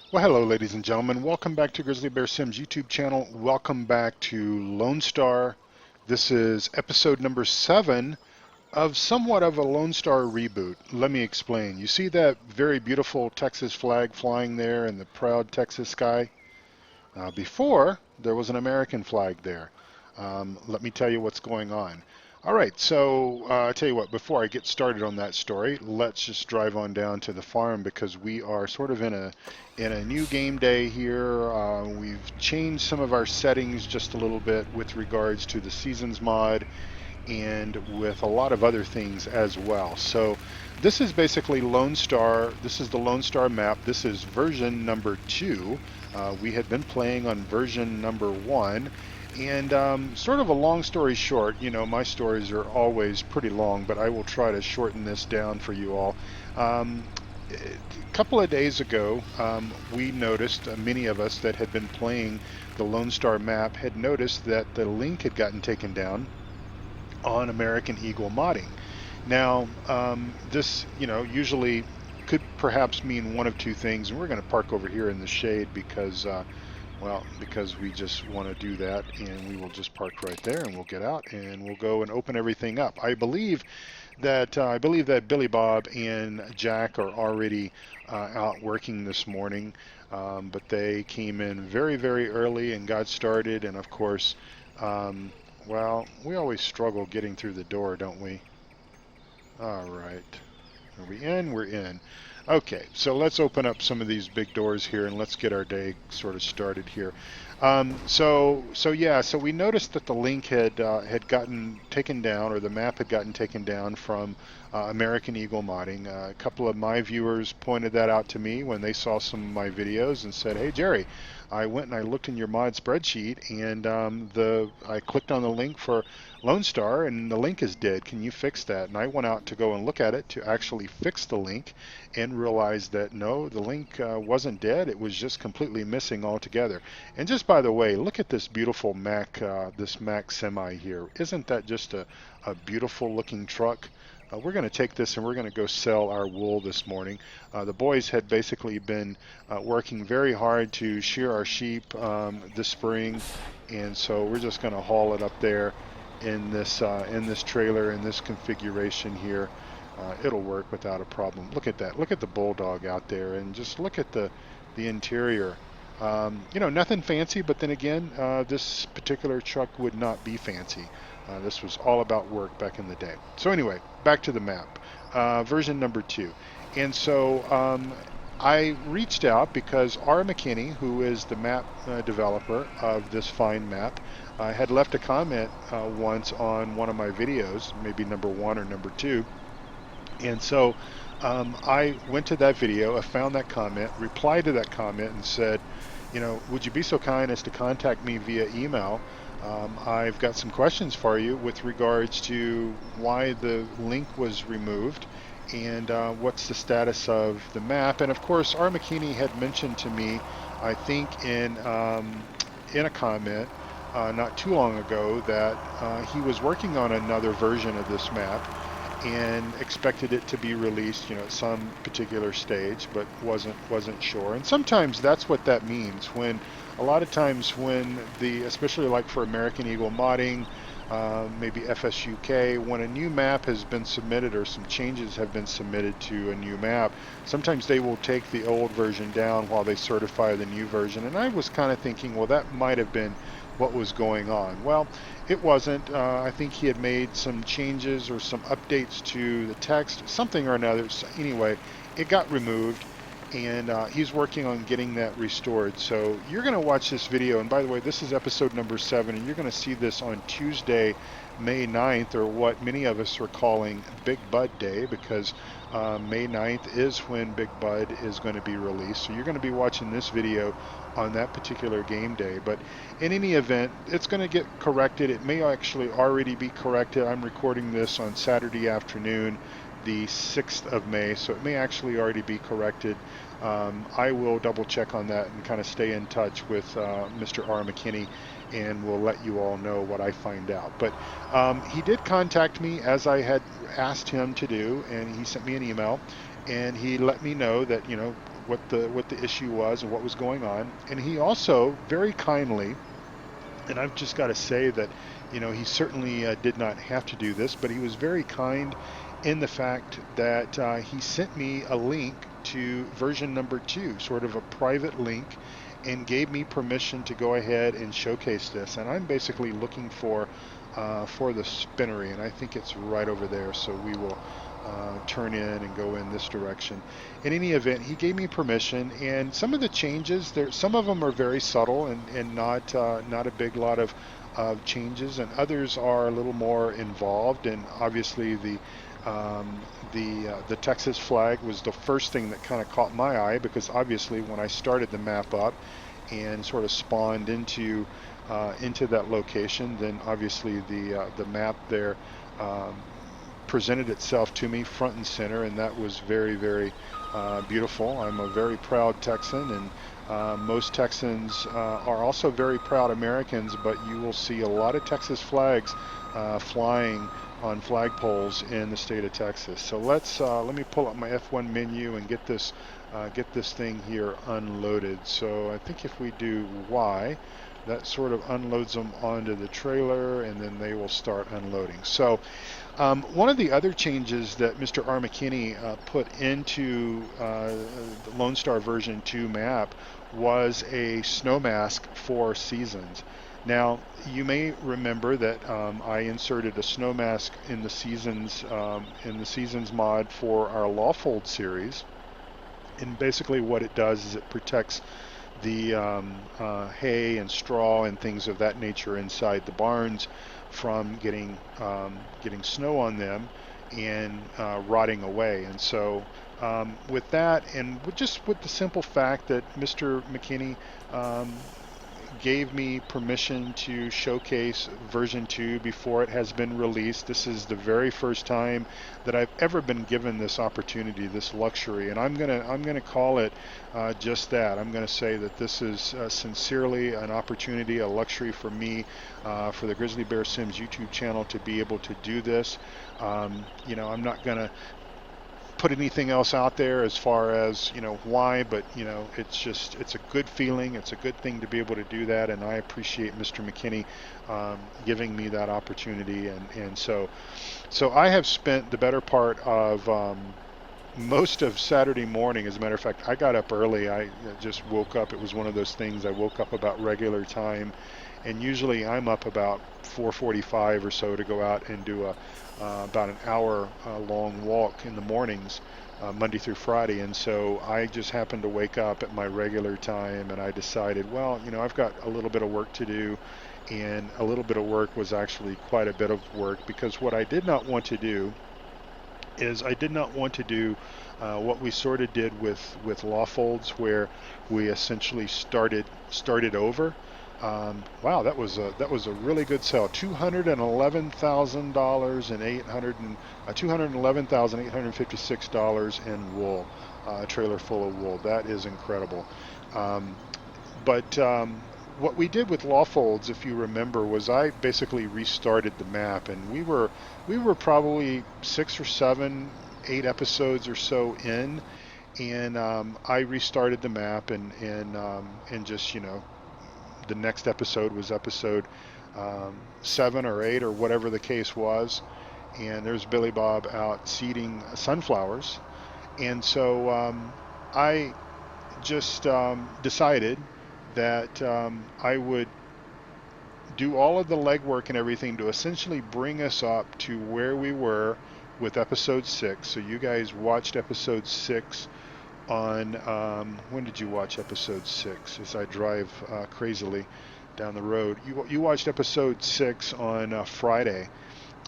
Well, hello, ladies and gentlemen. Welcome back to Grizzly Bear Sims YouTube channel. Welcome back to Lone Star. This is episode number 7 of somewhat of a Lone Star reboot. Let me explain. You see that very beautiful Texas flag flying there in the proud Texas sky? Before, there was an American flag there. Let me tell you what's going on. All right, so I tell you what, before I get started on that story, let's just drive on down to the farm because we are sort of in a new game day here. We've changed some of our settings just a little bit with regards to the seasons mod and with a lot of other things as well. So this is basically Lone Star. This is the Lone Star map. This is version number 2. We had been playing on version number 1. And sort of a long story short, you know, my stories are always pretty long, but I will try to shorten this down for you all. A couple of days ago, we noticed, many of us that had been playing the Lone Star map had noticed that the link had gotten taken down on American Eagle modding. Now, this, you know, usually could perhaps mean one of two things, and we're going to park over here in the shade because, well, because we just want to do that, and we will just park right there, and we'll get out, and we'll go and open everything up. I believe that Billy Bob and Jack are already out working this morning, but they came in very, very early and got started, and of course. Um, well, we always struggle getting through the door, don't we? All right. Are we in? We're in. Okay, so let's open up some of these big doors here and let's get our day sort of started here. So we noticed that the link had gotten taken down, or the map had gotten taken down from American Eagle modding. A couple of my viewers pointed that out to me when they saw some of my videos and said, "Hey Jerry, I went and I looked in your mod spreadsheet and I clicked on the link for Lone Star and the link is dead. Can you fix that?" And I went out to go and look at it to actually fix the link and realized that no, the link wasn't dead. It was just completely missing altogether. And just by the way, look at this beautiful this Mack semi here. Isn't that just a beautiful looking truck? We're going to take this and we're going to go sell our wool this morning. The boys had basically been working very hard to shear our sheep this spring, and so we're just going to haul it up there in this trailer in this configuration here. It'll work without a problem. Look at that. Look at the bulldog out there, and just look at the interior. You know, nothing fancy, but then again, this particular truck would not be fancy. This was all about work back in the day. So anyway, back to the map, version number 2. And so I reached out because R. McKinney, who is the map developer of this fine map, had left a comment once on one of my videos, maybe number 1 or number 2. And so I went to that video, I found that comment, replied to that comment, and said, you know, would you be so kind as to contact me via email? I've got some questions for you with regards to why the link was removed and what's the status of the map. And of course, R. McKinney had mentioned to me, I think in a comment not too long ago, that he was working on another version of this map and expected it to be released, you know, at some particular stage, but wasn't sure. And sometimes that's what that means. When a lot of times when especially like for American Eagle modding, maybe FSUK, when a new map has been submitted or some changes have been submitted to a new map, sometimes they will take the old version down while they certify the new version. And I was kind of thinking, well, that might have been what was going on. Well, it wasn't. I think he had made some changes or some updates to the text, something or another. So anyway, it got removed, and he's working on getting that restored. So you're going to watch this video, and by the way, this is episode number 7, and you're going to see this on Tuesday, May 9th, or what many of us are calling Big Bud Day, because May 9th is when Big Bud is going to be released. So you're going to be watching this video on that particular game day. But in any event, it's going to get corrected. It may actually already be corrected. I'm recording this on Saturday afternoon, the 6th of May, so it may actually already be corrected. I will double check on that and kind of stay in touch with Mr. R. McKinney, and we'll let you all know what I find out. But he did contact me as I had asked him to do, and he sent me an email, and he let me know that, you know, what the issue was and what was going on. And he also very kindly, and I've just got to say that, he certainly did not have to do this, but he was very kind in the fact that he sent me a link to version number 2, sort of a private link, and gave me permission to go ahead and showcase this. And I'm basically looking for the spinnery, and I think it's right over there. So we will turn in and go in this direction. In any event, he gave me permission, and some of the changes there, some of them are very subtle and not a big lot of changes, and others are a little more involved. And obviously the Texas flag was the first thing that kind of caught my eye, because obviously when I started the map up and sort of spawned into that location, then obviously the map there presented itself to me front and center, and that was very, very beautiful. I'm a very proud Texan, and most Texans are also very proud Americans, but you will see a lot of Texas flags flying on flagpoles in the state of Texas. So let me pull up my F1 menu and get this thing here unloaded. So I think if we do Y, that sort of unloads them onto the trailer, and then they will start unloading. So one of the other changes that Mr. R. McKinney put into the Lone Star version 2 map was a snow mask for seasons. Now, you may remember that I inserted a snow mask in the seasons mod for our Lawfold series, and basically what it does is it protects the hay and straw and things of that nature inside the barns from getting snow on them and rotting away. And so with that, and with the simple fact that Mr. McKinney gave me permission to showcase version 2 before it has been released. This is the very first time that I've ever been given this opportunity, this luxury, and I'm gonna call it just that. I'm gonna say that this is sincerely an opportunity, a luxury for me, for the GrizzlyBear Sims YouTube channel to be able to do this. I'm not gonna put anything else out there as far as why, but it's a good feeling, it's a good thing to be able to do that, and I appreciate Mr. McKinney giving me that opportunity. And so I have spent the better part of most of Saturday morning. As a matter of fact, I got up early. I just woke up. It was one of those things, I woke up about regular time, and usually I'm up about 4:45 or so to go out and do about an hour long walk in the mornings, Monday through Friday. And so I just happened to wake up at my regular time, and I decided, well, I've got a little bit of work to do, and a little bit of work was actually quite a bit of work, because what I did not want to do is I did not want to do what we sort of did with Lawfolds, where we essentially started over. Wow, that was a really good sell. $211,000 and $211,856 in wool, a trailer full of wool. That is incredible. But what we did with Lawfolds, if you remember, was I basically restarted the map, and we were probably 6 or 7, 8 episodes or so in, and I restarted the map, and just the next episode was episode 7 or 8 or whatever the case was, and there's Billy Bob out seeding sunflowers. And so I just decided that I would do all of the legwork and everything to essentially bring us up to where we were with episode 6. So you guys watched episode 6 on when did you watch episode 6? As I drive crazily down the road, you watched episode 6 on Friday.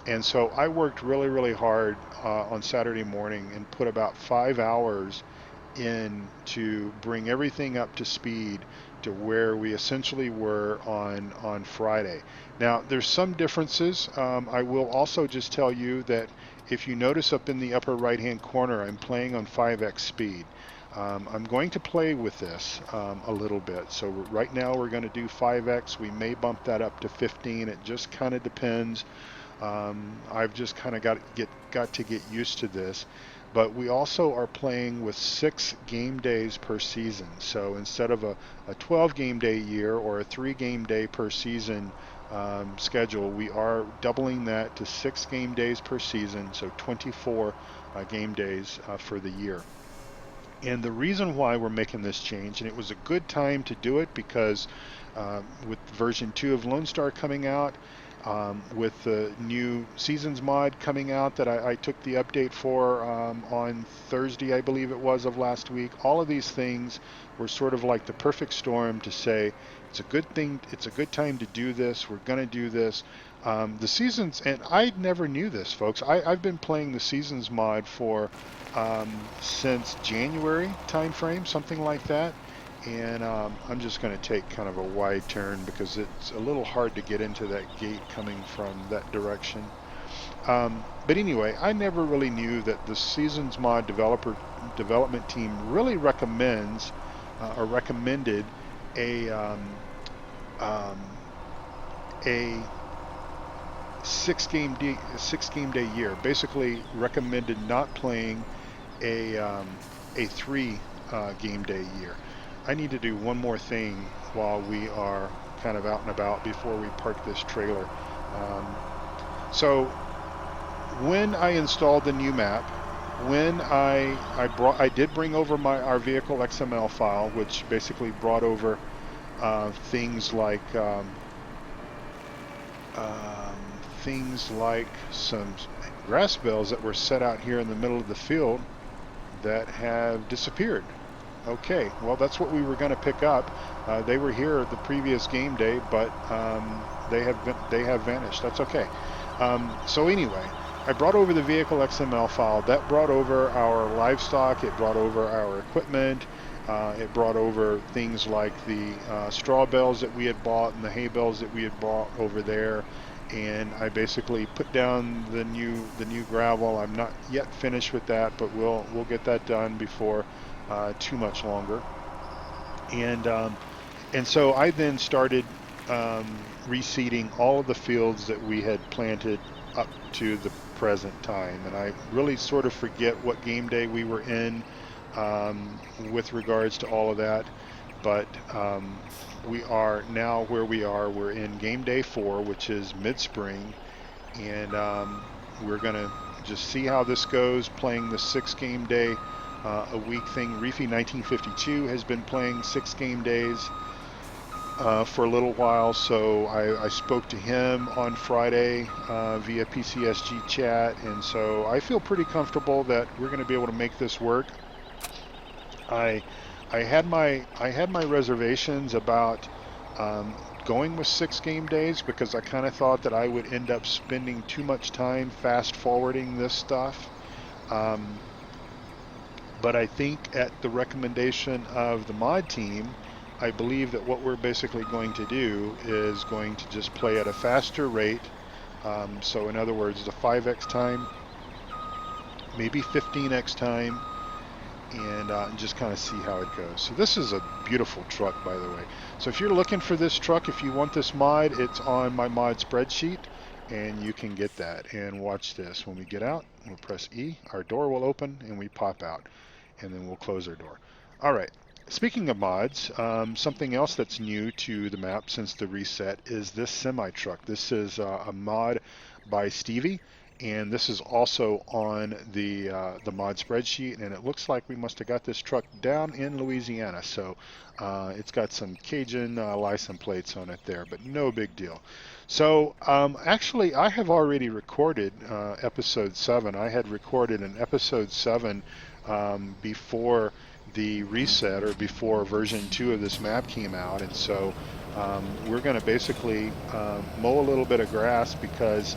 And so I worked really, really hard on Saturday morning and put about 5 hours in to bring everything up to speed to where we essentially were on Friday. Now, there's some differences. I will also just tell you that if you notice up in the upper right hand corner, I'm playing on 5x speed. I'm going to play with this a little bit. So right now we're going to do 5x. We may bump that up to 15. It just kind of depends. I've just kind of got to get used to this. but we also are playing with 6 game days per season. So instead of a 12 game day year or a 3 game day per season schedule, we are doubling that to 6 game days per season, so 24 game days for the year. And the reason why we're making this change, and it was a good time to do it because with version 2 of Lone Star coming out, with the new Seasons mod coming out that I took the update for on Thursday, I believe it was, of last week, all of these things were sort of like the perfect storm to say, it's a good thing, it's a good time to do this, we're going to do this. The Seasons, and I never knew this, folks, I've been playing the Seasons mod for since January timeframe, something like that. And I'm just going to take kind of a wide turn because it's a little hard to get into that gate coming from that direction. But anyway, I never really knew that the Seasons Mod development team really recommends or recommended a um, a 6 game day year. Basically, recommended not playing a 3 game day year. I need to do one more thing while we are kind of out and about before we park this trailer. So when I installed the new map, when I did bring over our vehicle XML file, which basically brought over things like some grass bales that were set out here in the middle of the field that have disappeared. Okay, well, that's what we were going to pick up. They were here the previous game day, but they have vanished. That's okay. So anyway, I brought over the vehicle XML file. That brought over our livestock. It brought over our equipment. It brought over things like the straw bales that we had bought and the hay bales that we had bought over there. And I basically put down the new gravel. I'm not yet finished with that, but we'll get that done before too much longer. And so I then started reseeding all of the fields that we had planted up to the present time. And I really sort of forget what game day we were in with regards to all of that. But we are now where we are. We're in game day 4, which is mid-spring. And we're going to just see how this goes, playing the 6 game day a week thing. Reefy 1952 has been playing 6 game days for a little while, so I spoke to him on Friday via PCSG chat, and so I feel pretty comfortable that we're going to be able to make this work. I had my reservations about going with 6 game days because I kind of thought that I would end up spending too much time fast forwarding this stuff. But I think at the recommendation of the mod team, I believe that what we're basically going to do is going to just play at a faster rate. So in other words, the 5x time, maybe 15x time, and just kind of see how it goes. So this is a beautiful truck, by the way. So if you're looking for this truck, if you want this mod, it's on my mod spreadsheet, and you can get that. And watch this. When we get out, we'll press E, our door will open, and we pop out. And then we'll close our door. All right. Speaking of mods, something else that's new to the map since the reset is this semi-truck. This is a mod by Stevie, and this is also on the mod spreadsheet, and it looks like we must have got this truck down in Louisiana. So it's got some Cajun license plates on it there, but no big deal. So actually, I have already recorded episode 7. I had recorded an episode 7 before the reset or before version 2 of this map came out, and so we're going to basically mow a little bit of grass because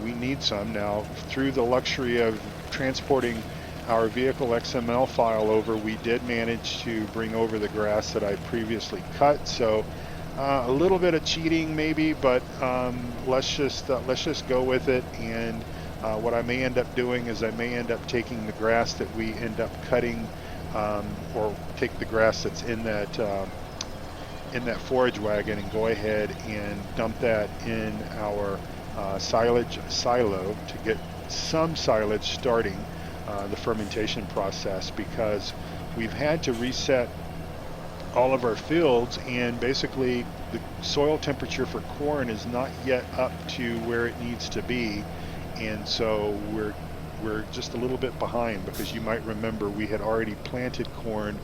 we need some now. Through the luxury of transporting our vehicle XML file over, we did manage to bring over the grass that I previously cut. So a little bit of cheating maybe, but let's just go with it. And what I may end up doing is I may end up taking the grass that we end up cutting, or take the grass that's in that forage wagon and go ahead and dump that in our silage silo to get some silage starting. the fermentation process, because we've had to reset all of our fields, and basically the soil temperature for corn is not yet up to where it needs to be, and so we're just a little bit behind, because you might remember we had already planted corn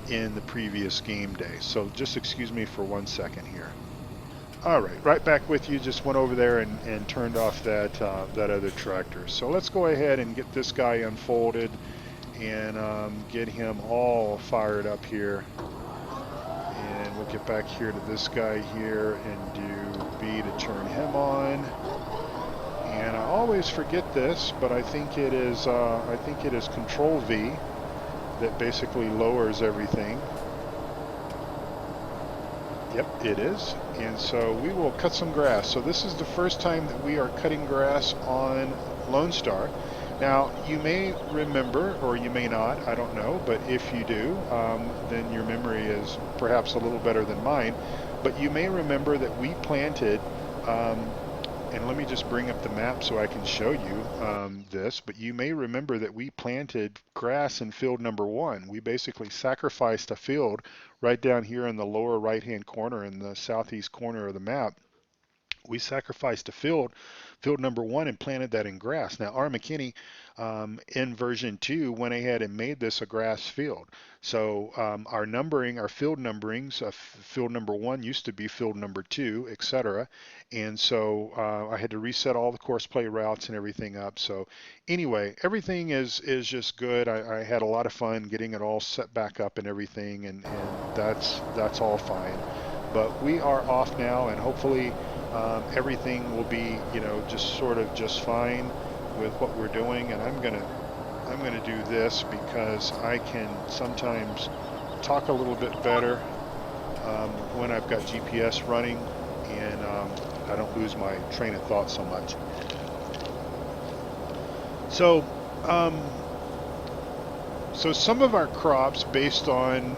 in the previous game day. So just excuse me for 1 second here. All right back with you. Just went over there and turned off that other tractor. So let's go ahead and get this guy unfolded and get him all fired up here. And we'll get back here to this guy here and do B to turn him on. And I always forget this, but I think it is Control V that basically lowers everything. Yep, it is. And so we will cut some grass. So this is the first time that we are cutting grass on Lone Star. Now, you may remember, or you may not, I don't know, but if you do, then your memory is perhaps a little better than mine. But you may remember that we planted, and let me just bring up the map so I can show you this, but you may remember that we planted grass in field number 1. We basically sacrificed a field right down here in the lower right-hand corner in the southeast corner of the map. We sacrificed a field number 1, and planted that in grass. Now, R. McKinney in version 2 went ahead and made this a grass field. So our numbering, our field numberings, field number 1 used to be field number 2, etc. And so I had to reset all the course play routes and everything up. So anyway, everything is just good. I had a lot of fun getting it all set back up and everything, and that's all fine. But we are off now, and hopefully everything will be, just fine with what we're doing. And I'm gonna do this because I can sometimes talk a little bit better when I've got GPS running, and I don't lose my train of thought so much. So some of our crops, based on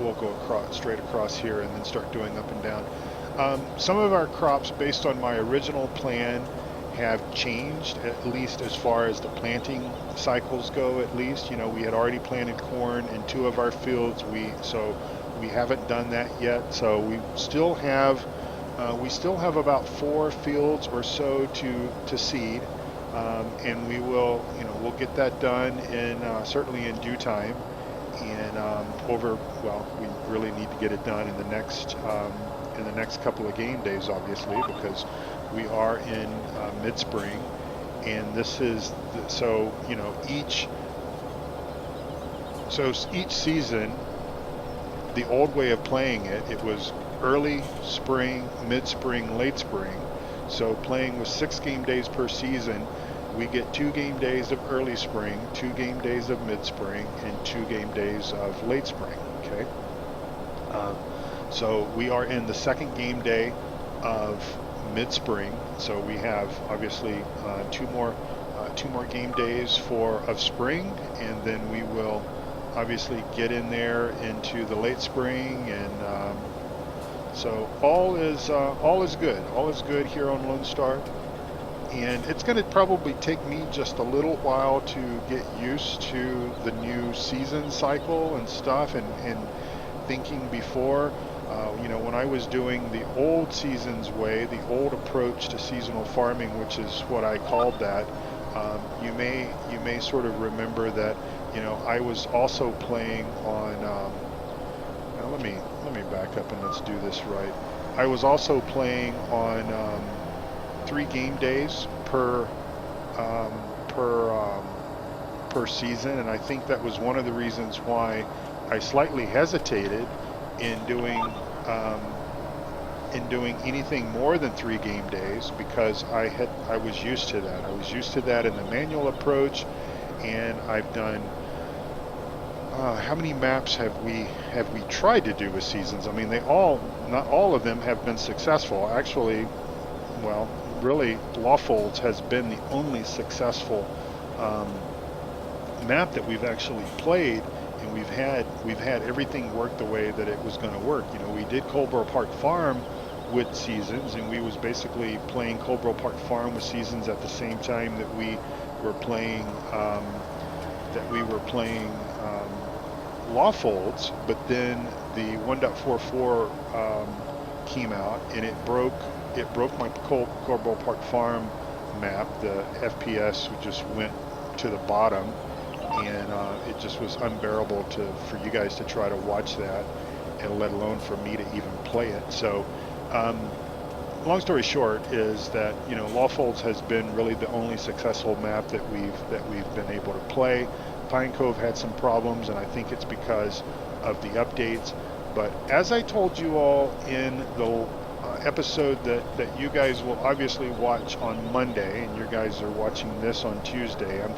we'll go straight across here and then start doing up and down. Some of our crops, based on my original plan, have changed, at least as far as the planting cycles go. At least, we had already planted corn in 2 of our fields. So we haven't done that yet. So we still have about 4 fields or so to seed, and we will, we'll get that done certainly in due time. And we really need to get it done in the next couple of game days, obviously, because we are in mid-spring, and this is each season, the old way of playing it was early spring, mid-spring, late spring. So playing with 6 game days per season, we get 2 game days of early spring, 2 game days of mid-spring, and 2 game days of late spring. Okay. So we are in the 2nd game day of mid-spring. So we have obviously 2 more game days of spring, and then we will obviously get in there into the late spring, and so all is good. All is good here on Lone Star. And it's going to probably take me just a little while to get used to the new season cycle and stuff, and thinking before, when I was doing the old seasons way, the old approach to seasonal farming, which is what I called that, you may sort of remember that, I was also playing on, now let me back up and let's do this right. I was also playing on 3 game days per season, and I think that was one of the reasons why I slightly hesitated in doing anything more than 3 game days, because I was used to that. I was used to that in the manual approach, and I've done how many maps have we tried to do with seasons? I mean, not all of them have been successful. Actually, well, really, Lawfolds has been the only successful map that we've actually played, and we've had everything work the way that it was going to work. We did Colborough Park Farm with Seasons, and we was basically playing Coldwell Park Farm with Seasons at the same time that we were playing Law Folds. But then the 1.44 came out, and it broke my Coldwell Park Farm map. The FPS just went to the bottom, and it just was unbearable for you guys to try to watch that, and let alone for me to even play it. So long story short is that, you know, Law Folds has been really the only successful map that we've been able to play. Pine Cove had some problems, and I think it's because of the updates. But as I told you all in the episode that you guys will obviously watch on Monday, and you guys are watching this on Tuesday. I'm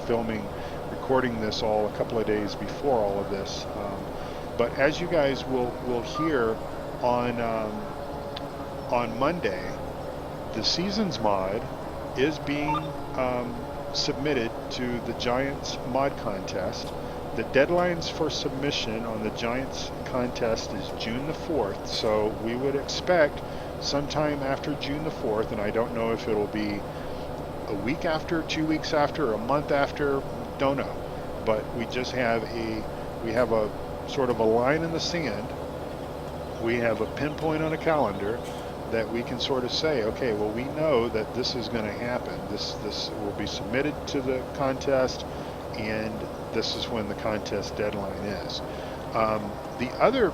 recording this all a couple of days before all of this. But as you guys will hear on Monday, the Seasons mod is being submitted to the Giants mod contest. The deadlines for submission on the Giants contest is June the 4th, so we would expect sometime after June the 4th, and I don't know if it'll be a week after, 2 weeks after, a month after, don't know. But we have a sort of a line in the sand. We have a pinpoint on a calendar that we can sort of say, okay, well, we know that this is going to happen. This will be submitted to the contest, and this is when the contest deadline is. The other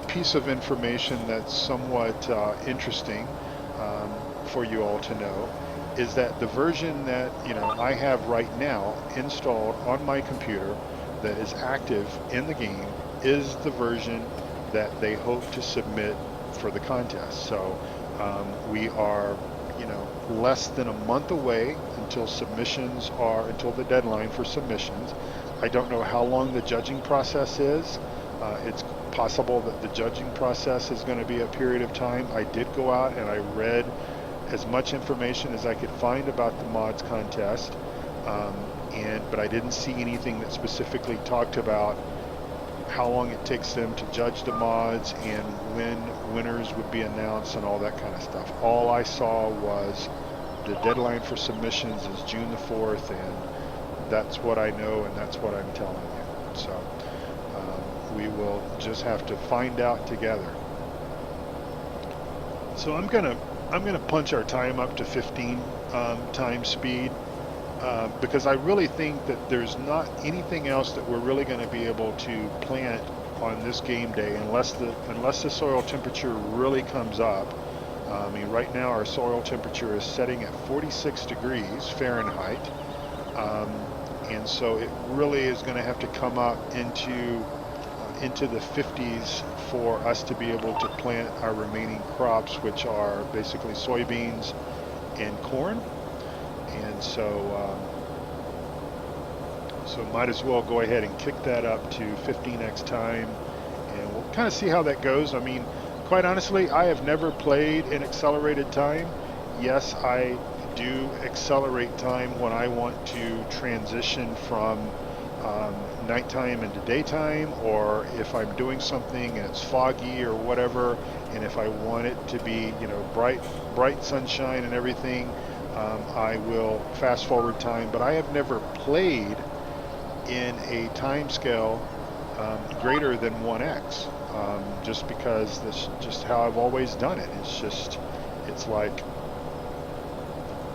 piece of information that's somewhat interesting for you all to know is that the version that, you know, I have right now installed on my computer that is active in the game is the version that they hope to submit for the contest. So we are, you know, less than a month away until the deadline for submissions. I don't know how long the judging process is. It's possible that the judging process is going to be a period of time. I did go out and I read as much information as I could find about the mods contest, but I didn't see anything that specifically talked about how long it takes them to judge the mods and when winners would be announced and all that kind of stuff. All I saw was the deadline for submissions is June the 4th, and that's what I know, and that's what I'm telling you. So we will just have to find out together. So I'm gonna punch our time up to 15 times speed, because I really think that there's not anything else that we're really going to be able to plant on this game day unless the soil temperature really comes up. I mean, right now our soil temperature is setting at 46 degrees Fahrenheit, and so it really is going to have to come up into the 50s for us to be able to plant our remaining crops, which are basically soybeans and corn. And so might as well go ahead and kick that up to 15x time, and we'll kind of see how that goes. I mean, quite honestly, I have never played in accelerated time. Yes, I do accelerate time when I want to transition from nighttime into daytime, or if I'm doing something and it's foggy or whatever, and if I want it to be, you know, bright sunshine and everything, I will fast forward time. But I have never played in a time scale greater than 1x, just because that's just how I've always done it.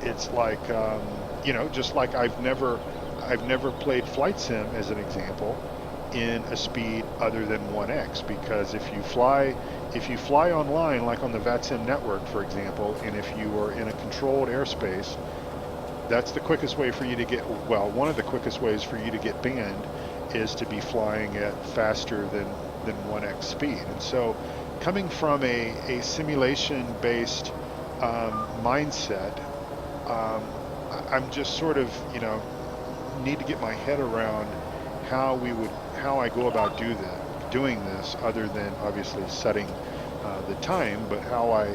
It's like you know, just like I've never played Flight Sim, as an example, in a speed other than 1x, because if you fly online, like on the VATSIM network, for example, and if you are in a controlled airspace, that's the quickest way for you to get, well, one of the quickest ways for you to get banned is to be flying at faster than 1x speed. And so coming from a simulation-based mindset, I'm just sort of, you know, need to get my head around how I go about doing this, other than obviously setting the time, but how I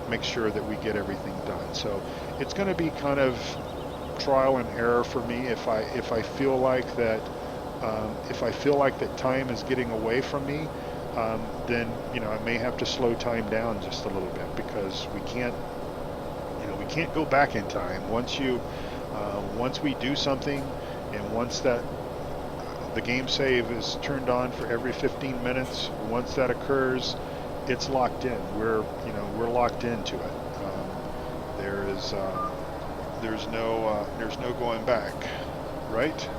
make sure that we get everything done. So it's going to be kind of trial and error for me. If I feel like that time is getting away from me, then I may have to slow time down just a little bit, because we can't go back in time. Once we do something, and once that the game save is turned on for every 15 minutes, once that occurs, it's locked in. We're locked into it. There's no going back, right?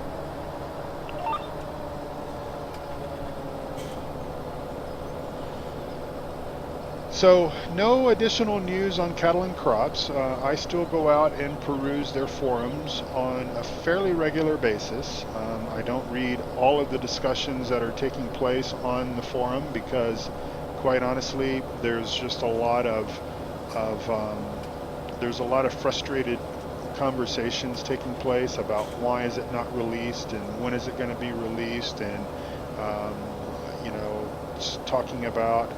So no additional news on cattle and crops. I still go out and peruse their forums on a fairly regular basis. I don't read all of the discussions that are taking place on the forum, because quite honestly, there's just a lot of frustrated conversations taking place about why is it not released and when is it going to be released, and just talking about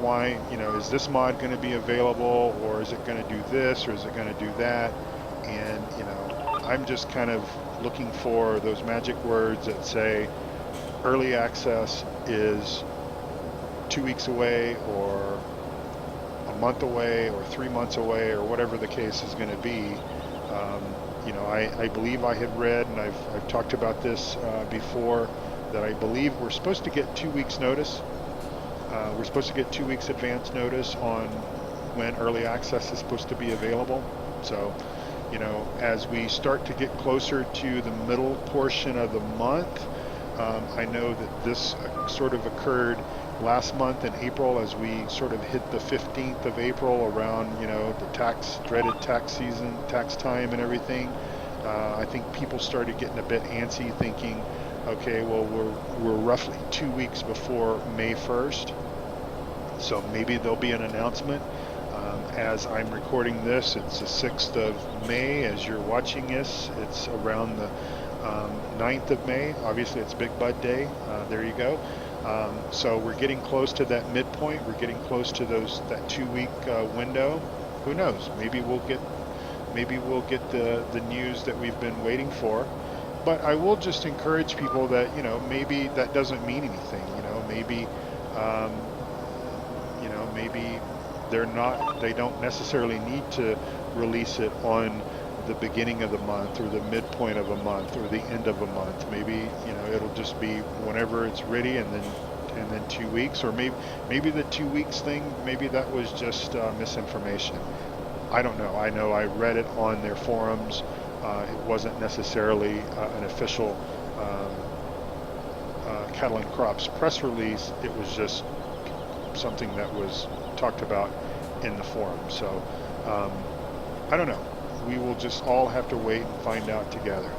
why, is this mod going to be available, or is it going to do this, or is it going to do that? And I'm just kind of looking for those magic words that say early access is 2 weeks away, or a month away, or 3 months away, or whatever the case is going to be. I believe I had read, and I've talked about this before, that I believe we're supposed to get 2 weeks notice. We're supposed to get 2 weeks advance notice on when early access is supposed to be available. So, as we start to get closer to the middle portion of the month, I know that this sort of occurred last month in April, as we sort of hit the 15th of April, around the dreaded tax season, tax time and everything. I think people started getting a bit antsy, thinking, okay, well, we're roughly 2 weeks before May 1st, so maybe there'll be an announcement. As I'm recording this, it's the 6th of May. As you're watching this, it's around the 9th of May. Obviously, it's Big Bud Day. There you go. So we're getting close to that midpoint. We're getting close to that 2 week window. Who knows? Maybe we'll get the news that we've been waiting for. But I will just encourage people that maybe that doesn't mean anything. Maybe maybe they don't necessarily need to release it on the beginning of the month, or the midpoint of a month, or the end of a month. Maybe it'll just be whenever it's ready, and then 2 weeks, or maybe the 2 weeks thing, maybe that was just misinformation. I don't know. I know I read it on their forums. It wasn't necessarily an official Cattle and Crops press release. It was just something that was talked about in the forum. So I don't know. We will just all have to wait and find out together.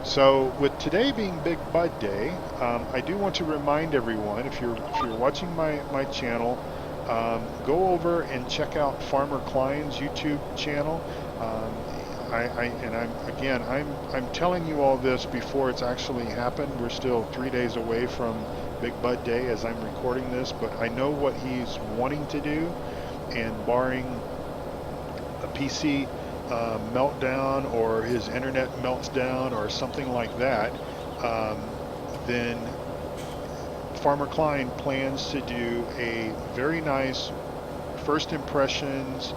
So with today being Big Bud Day, I do want to remind everyone, if you're watching my channel, go over and check out Farmer Klein's YouTube channel. I'm telling you all this before it's actually happened. We're still 3 days away from Big Bud Day as I'm recording this, but I know what he's wanting to do, and barring a PC meltdown, or his internet melts down, or something like that, then Farmer Klein plans to do a very nice first impressions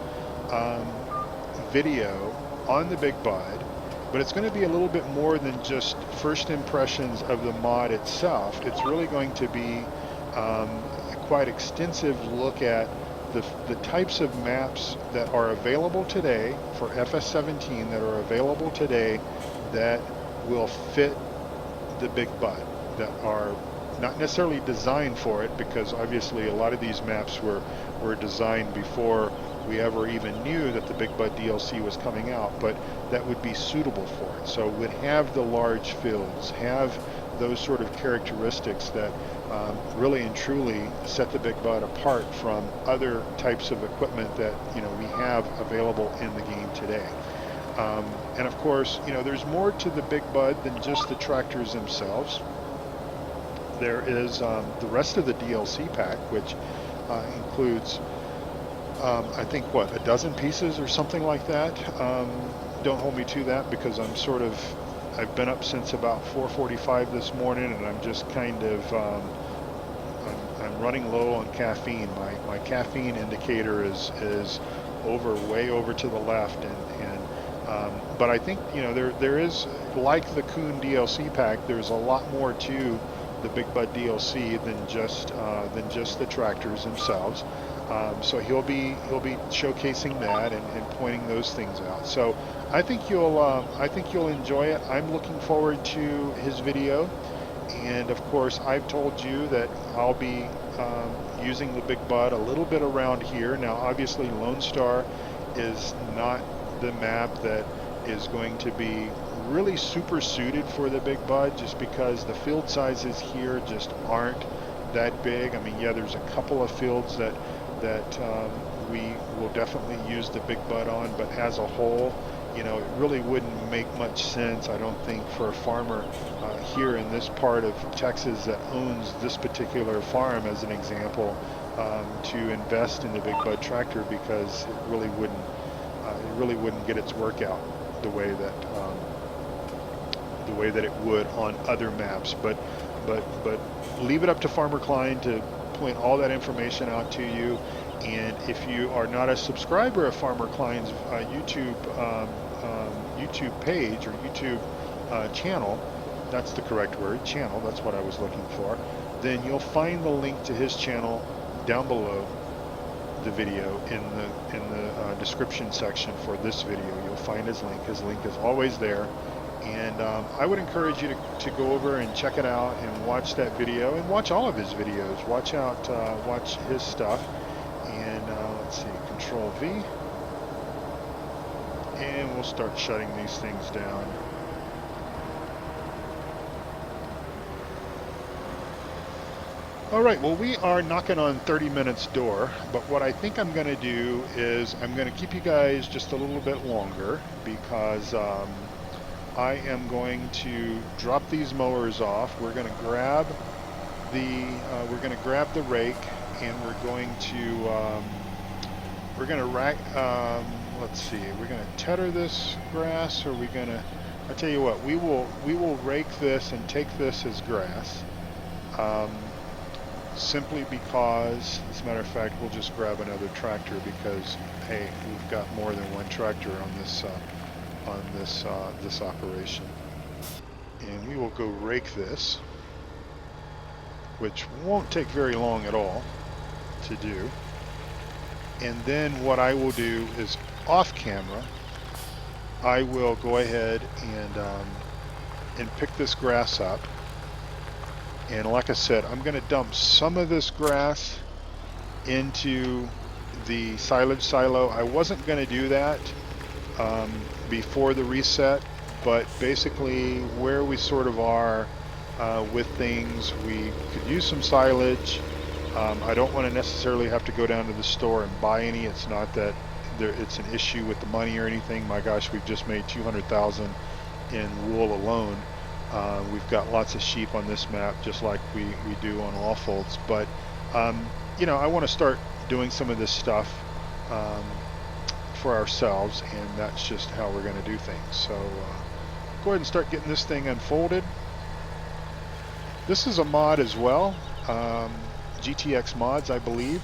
video on the Big Bud, but it's going to be a little bit more than just first impressions of the mod itself. It's really going to be a quite extensive look at the types of maps that are available today for FS17, that are available today, that will fit the Big Bud, that are not necessarily designed for it, because obviously a lot of these maps were designed before we ever even knew that the Big Bud DLC was coming out, but that would be suitable for it. So it would have the large fields, have those sort of characteristics that really and truly set the Big Bud apart from other types of equipment that we have available in the game today. And of course, there's more to the Big Bud than just the tractors themselves. There is the rest of the DLC pack, which includes I think a dozen pieces or something like that. Don't hold me to that, because I've been up since about 4:45 this morning, and I'm just kind of running low on caffeine. My caffeine indicator is way over to the left, but I think, you know, there is, like the Coon DLC pack, there's a lot more to the Big Bud DLC than just the tractors themselves. So he'll be showcasing that and pointing those things out. So I think you'll enjoy it. I'm looking forward to his video, and of course I've told you that I'll be using the Big Bud a little bit around here. Now obviously Lone Star is not the map that is going to be really super suited for the Big Bud, just because the field sizes here just aren't that big. I mean, yeah, there's a couple of fields that we will definitely use the Big Bud on, but as a whole, you know, it really wouldn't make much sense, I don't think, for a farmer here in this part of Texas that owns this particular farm, as an example, to invest in the Big Bud tractor, because it really wouldn't get its work out the way that it would on other maps. But leave it up to Farmer Klein to point all that information out to you. And if you are not a subscriber of Farmer Klein's YouTube page or YouTube channel, that's the correct word, channel, that's what I was looking for, then you'll find the link to his channel down below the video in the description section for this video. You'll find his link. His link is always there. And I would encourage you to go over and check it out and watch that video, and watch all of his videos. Watch his stuff. And let's see, Control V. And we'll start shutting these things down. All right, well, we are knocking on 30 minutes door, but what I think I'm going to do is I'm going to keep you guys just a little bit longer, because I am going to drop these mowers off. We're going to grab the rake, and we're going to rack. Let's see. We're going to tether this grass, or we're going to. I tell you what. We will rake this and take this as grass. Simply because, as a matter of fact, we'll just grab another tractor, because hey, we've got more than one tractor on this operation. And we will go rake this, which won't take very long at all to do. And then what I will do is, off camera, I will go ahead and pick this grass up. And like I said, I'm going to dump some of this grass into the silage silo. I wasn't going to do that before the reset, but basically where we sort of are with things, we could use some silage. I don't want to necessarily have to go down to the store and buy any. It's not that it's an issue with the money or anything. My gosh, we've just made $200,000 in wool alone. We've got lots of sheep on this map, just like we do on all folds. But you know, I want to start doing some of this stuff for ourselves, and that's just how we're going to do things. So go ahead and start getting this thing unfolded. This is a mod as well, GTX Mods, I believe,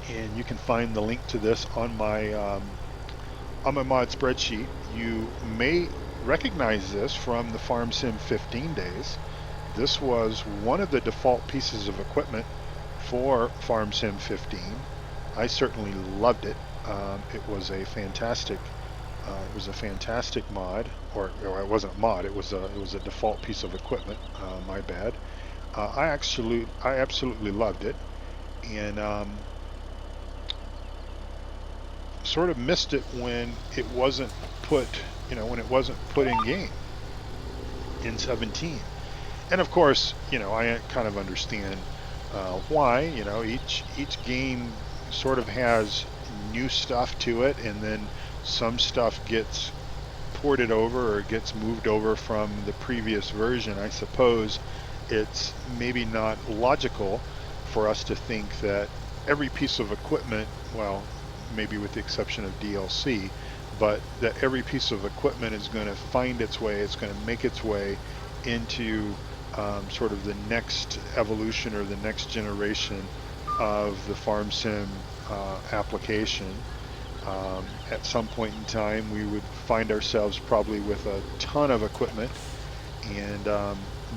and you can find the link to this on my mod spreadsheet. You may recognize this from the Farm Sim 15 days. This was one of the default pieces of equipment for Farm Sim 15. I certainly loved it. It was a fantastic mod, or it wasn't a mod. It was a default piece of equipment. My bad. I absolutely loved it, and sort of missed it when it wasn't put, when it wasn't put in game in 17. And of course, I kind of understand why. Each game sort of has new stuff to it, and then some stuff gets ported over or gets moved over from the previous version. I suppose it's maybe not logical for us to think that every piece of equipment, well, maybe with the exception of DLC, but that every piece of equipment is going to find its way, it's going to make its way into sort of the next evolution or the next generation of the farm sim application. At some point in time, we would find ourselves probably with a ton of equipment and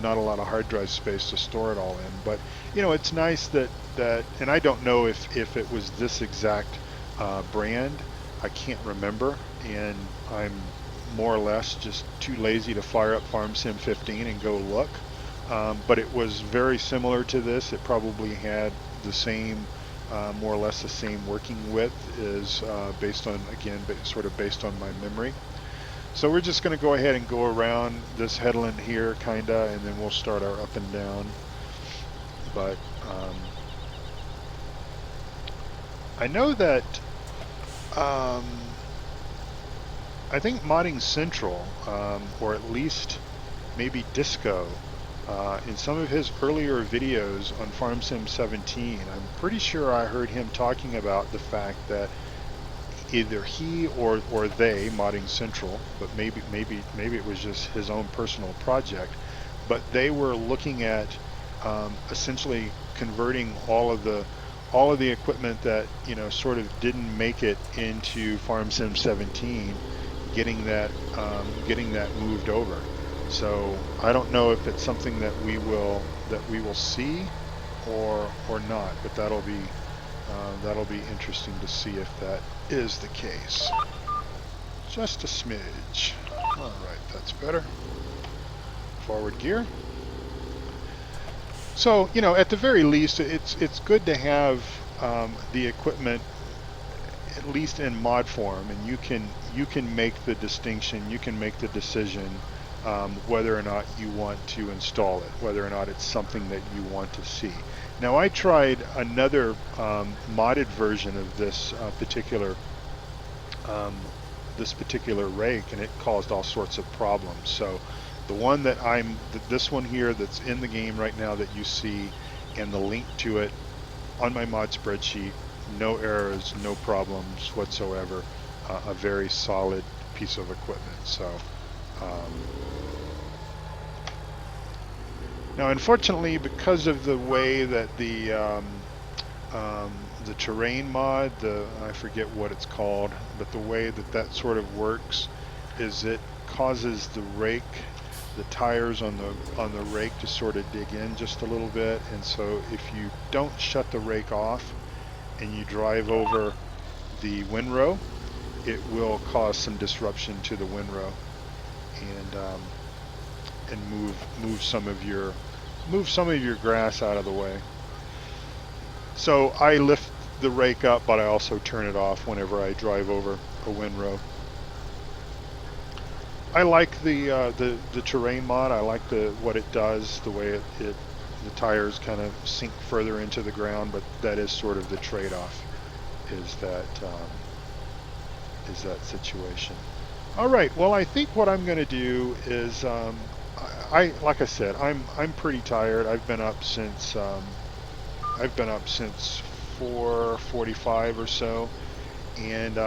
not a lot of hard drive space to store it all in. But it's nice that, and I don't know if it was this exact brand. I can't remember, and I'm more or less just too lazy to fire up FarmSim 15 and go look. But it was very similar to this. It probably had the same, more or less the same working width, is based on, again, sort of based on my memory. So we're just going to go ahead and go around this headland here, kinda, and then we'll start our up and down. But I know that I think Modding Central, or at least maybe Disco, in some of his earlier videos on FarmSim 17, I'm pretty sure I heard him talking about the fact that either he or they, Modding Central, but maybe it was just his own personal project, but they were looking at essentially converting all of the equipment that sort of didn't make it into FarmSim 17, getting that moved over. So I don't know if it's something that we will see or not, but that'll be interesting to see if that is the case. Just a smidge. All right, that's better. Forward gear. So at the very least, it's good to have the equipment at least in mod form, and you can make the distinction, you can make the decision whether or not you want to install it, whether or not it's something that you want to see. Now, I tried another modded version of this particular rake, and it caused all sorts of problems. So the one that this one here that's in the game right now that you see, and the link to it on my mod spreadsheet, no errors, no problems whatsoever, a very solid piece of equipment. So now, unfortunately, because of the way that the terrain mod, I forget what it's called, but the way that sort of works is it causes the rake, the tires on the rake to sort of dig in just a little bit, and so if you don't shut the rake off and you drive over the windrow, it will cause some disruption to the windrow and move some of your grass out of the way. So I lift the rake up, but I also turn it off whenever I drive over a windrow. I like the terrain mod. I like what it does, the way the tires kind of sink further into the ground, but that is sort of the trade-off, is that situation. All right, well, I think what I'm going to do is like I said, I'm pretty tired. I've been up since 4:45 or so, and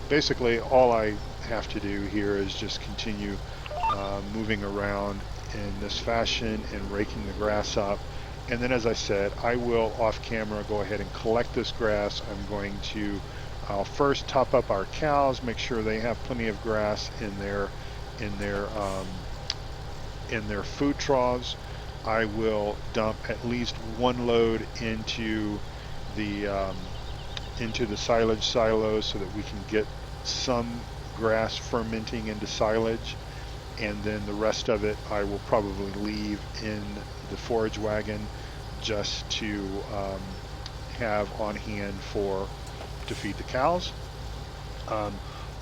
basically all I have to do here is just continue moving around in this fashion and raking the grass up. And then, as I said, I will off camera go ahead and collect this grass. I'll first top up our cows, make sure they have plenty of grass in their food troughs. I will dump at least one load into the silage silos so that we can get some grass fermenting into silage, and then the rest of it I will probably leave in the forage wagon just to have on hand to feed the cows.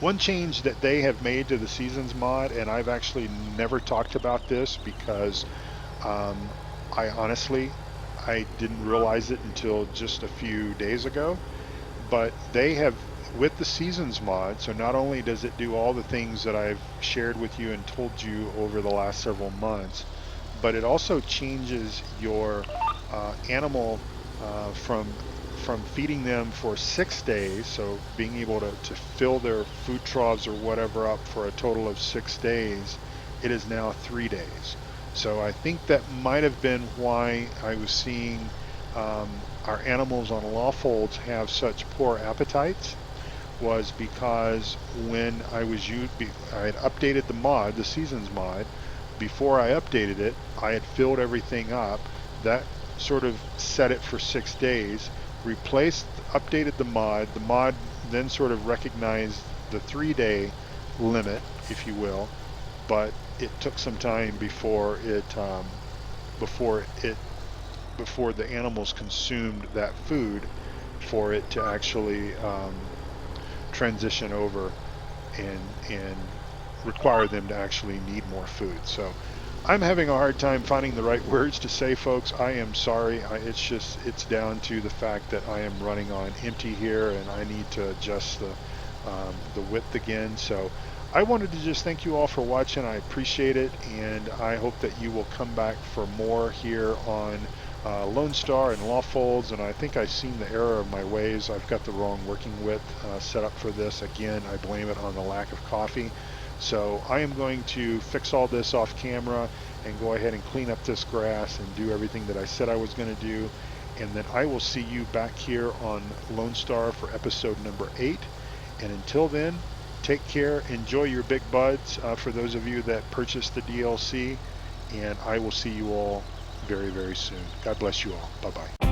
One change that they have made to the Seasons mod, and I've actually never talked about this because I honestly didn't realize it until just a few days ago, but they have, with the Seasons mod, so not only does it do all the things that I've shared with you and told you over the last several months, but it also changes your animal from feeding them for 6 days, so being able to fill their food troughs or whatever up for a total of 6 days, it is now 3 days. So I think that might have been why I was seeing our animals on law folds have such poor appetites, was because when I had updated the mod, the seasons mod. Before I updated it, I had filled everything up. That sort of set it for 6 days, updated the mod. The mod then sort of recognized the 3-day limit, if you will, but it took some time before it before the animals consumed that food for it to actually transition over and require them to actually need more food. So I'm having a hard time finding the right words to say, folks. I am sorry. It's down to the fact that I am running on empty here, and I need to adjust the width again. So I wanted to just thank you all for watching. I appreciate it, and I hope that you will come back for more here on Lone Star and Law Folds. And I think I've seen the error of my ways. I've got the wrong working width set up for this. Again, I blame it on the lack of coffee. So I am going to fix all this off camera and go ahead and clean up this grass and do everything that I said I was going to do. And then I will see you back here on Lone Star for episode number 8. And until then, take care, enjoy your big buds for those of you that purchased the DLC, and I will see you all very, very soon. God bless you all. Bye-bye.